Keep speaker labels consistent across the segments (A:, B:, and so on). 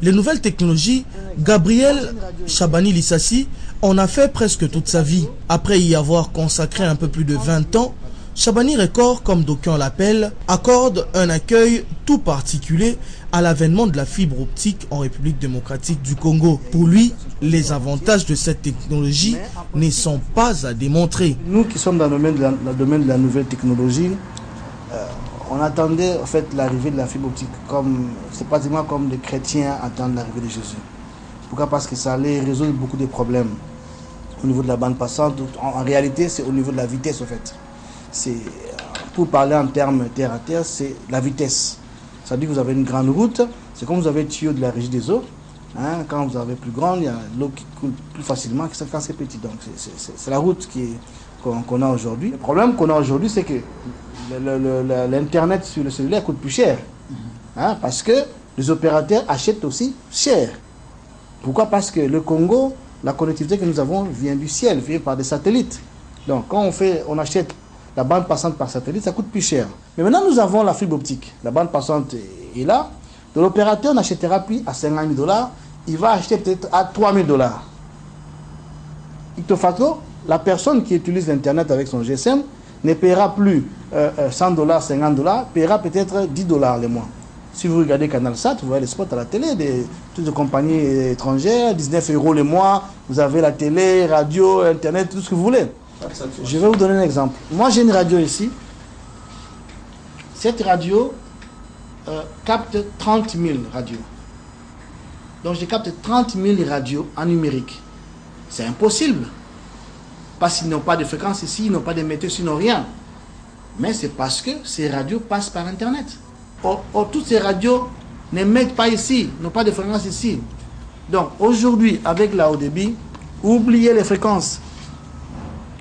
A: Les nouvelles technologies, Gabriel Chabani Lissassi en a fait presque toute sa vie. Après y avoir consacré un peu plus de 20 ans, Chabani Record, comme d'aucuns l'appellent, accorde un accueil tout particulier à l'avènement de la fibre optique en République démocratique du Congo. Pour lui, les avantages de cette technologie ne sont pas à démontrer.
B: Nous qui sommes dans le domaine de la nouvelle technologie, on attendait en fait l'arrivée de la fibre optique comme c'est pratiquement comme les chrétiens attendent l'arrivée de Jésus. Pourquoi? Parce que ça allait résoudre beaucoup de problèmes au niveau de la bande passante. En réalité, c'est au niveau de la vitesse en fait. C'est pour parler en termes terre à terre, c'est la vitesse. Ça veut dire que vous avez une grande route, c'est comme vous avez le tuyau de la régie des eaux. Hein, quand vous avez plus grande, il y a l'eau qui coule plus facilement que quand c'est petit. Donc c'est la route qu'on a aujourd'hui. Le problème qu'on a aujourd'hui, c'est que l'Internet sur le cellulaire coûte plus cher. Hein, parce que les opérateurs achètent aussi cher. Pourquoi? Parce que le Congo, la connectivité que nous avons vient du ciel, vient par des satellites. Donc quand on achète la bande passante par satellite, ça coûte plus cher. Mais maintenant, nous avons la fibre optique. La bande passante est là. L'opérateur n'achètera plus à 50 000 $, il va acheter peut-être à 3 000 $. Icto facto, la personne qui utilise l'Internet avec son GSM ne paiera plus 100 $, 50 $, paiera peut-être 10 $ le mois. Si vous regardez Canal Sat, vous voyez les spots à la télé, toutes les compagnies étrangères, 19 € le mois, vous avez la télé, radio, Internet, tout ce que vous voulez. Je vais vous donner un exemple. Moi, j'ai une radio ici. Cette radio capte 30 000 radios. Donc, je capte 30 000 radios en numérique. C'est impossible. Parce qu'ils n'ont pas de fréquence ici, ils n'ont pas d'émetteurs, ils n'ont rien. Mais c'est parce que ces radios passent par Internet. Or, toutes ces radios n'émettent pas ici, n'ont pas de fréquence ici. Donc, aujourd'hui, avec la haut débit, oubliez les fréquences.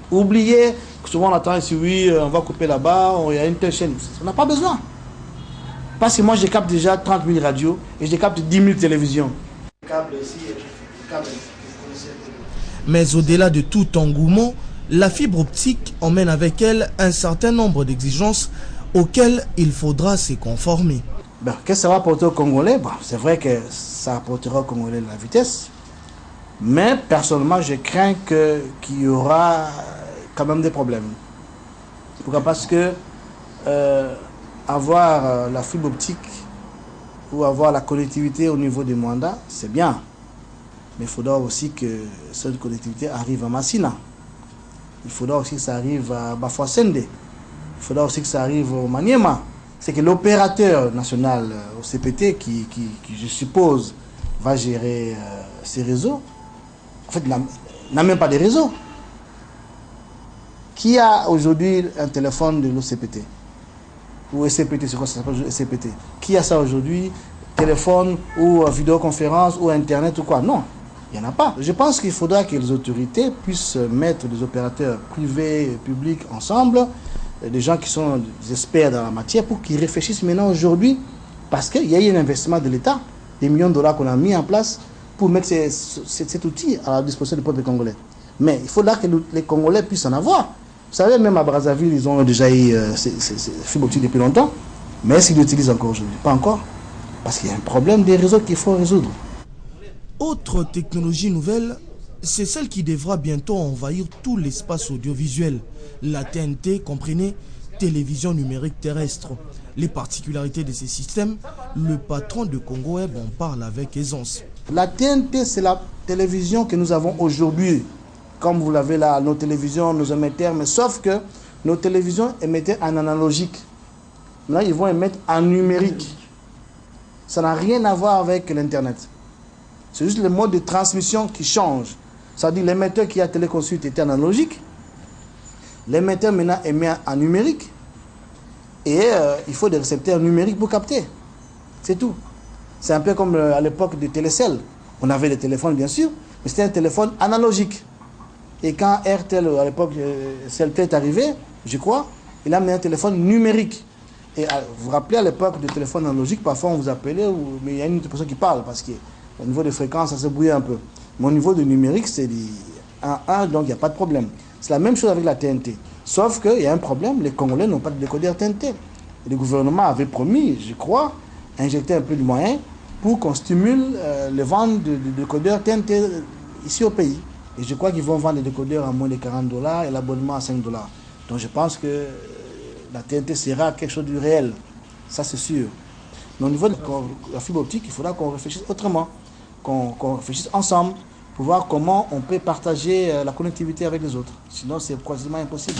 B: Oubliez, souvent on attend ici, oui, on va couper là-bas, il y a une telle chaîne. On n'a pas besoin. Parce que moi, je capte déjà 30 000 radios et je capte 10 000 télévisions.
A: Mais au-delà de tout engouement, la fibre optique emmène avec elle un certain nombre d'exigences auxquelles il faudra se conformer.
B: Qu'est-ce que ça va apporter aux Congolais? C'est vrai que ça apportera aux Congolais de la vitesse. Mais personnellement, je crains qu'il y aura quand même des problèmes. Pourquoi? Parce que avoir la fibre optique ou avoir la connectivité au niveau des mandats, c'est bien. Mais il faudra aussi que cette connectivité arrive à Massina. Il faudra aussi que ça arrive à Bafouassende. Il faudra aussi que ça arrive au Maniema. C'est que l'opérateur national au CPT, qui je suppose va gérer ces réseaux, en fait, n'a même pas de réseau. Qui a aujourd'hui un téléphone de l'OCPT? Ou SCPT, c'est quoi ça s'appelle SCPT? Qui a ça aujourd'hui? Téléphone ou vidéoconférence ou Internet ou quoi? Non, il n'y en a pas. Je pense qu'il faudra que les autorités puissent mettre des opérateurs privés et publics ensemble, des gens qui sont des experts dans la matière, pour qu'ils réfléchissent maintenant aujourd'hui, parce qu'il y a eu un investissement de l'État, des millions de dollars qu'on a mis en place pour mettre cet outil à la disposition du peuple congolais. Mais il faudra que les Congolais puissent en avoir. Vous savez, même à Brazzaville, ils ont déjà eu ces fibres optiques depuis longtemps. Mais est-ce qu'ils l'utilisent encore aujourd'hui? Pas encore. Parce qu'il y a un problème des réseaux qu'il faut résoudre.
A: Autre technologie nouvelle, c'est celle qui devra bientôt envahir tout l'espace audiovisuel. La TNT, comprenez, télévision numérique terrestre. Les particularités de ces systèmes, le patron de Congo Web en parle avec aisance.
B: La TNT, c'est la télévision que nous avons aujourd'hui. Comme vous l'avez là, nos télévisions, nos émetteurs, mais sauf que nos télévisions émettaient en analogique. Là, ils vont émettre en numérique. Ça n'a rien à voir avec l'Internet. C'est juste le mode de transmission qui change. C'est-à-dire l'émetteur qui a téléconsulte était analogique. L'émetteur maintenant émet en numérique. Et il faut des récepteurs numériques pour capter. C'est tout. C'est un peu comme à l'époque des télécelles. On avait des téléphones, bien sûr, mais c'était un téléphone analogique. Et quand RTL, à l'époque, Celtel est arrivé, je crois, il a mis un téléphone numérique. Et vous vous rappelez, à l'époque du téléphone analogique, parfois on vous appelait, mais il y a une personne qui parle, parce qu'au niveau des fréquences, ça se brouillait un peu. Mais au niveau du numérique, c'est 1-1, donc il n'y a pas de problème. C'est la même chose avec la TNT. Sauf qu'il y a un problème, les Congolais n'ont pas de décodeur TNT. Et le gouvernement avait promis, je crois, injecter un peu de moyens pour qu'on stimule les ventes de décodeurs TNT ici au pays. Et je crois qu'ils vont vendre les décodeurs à moins de $40 et l'abonnement à $5. Donc je pense que la TNT sera quelque chose de réel. Ça c'est sûr. Mais au niveau de la fibre optique, il faudra qu'on réfléchisse autrement, qu'on réfléchisse ensemble pour voir comment on peut partager la connectivité avec les autres. Sinon c'est quasiment impossible.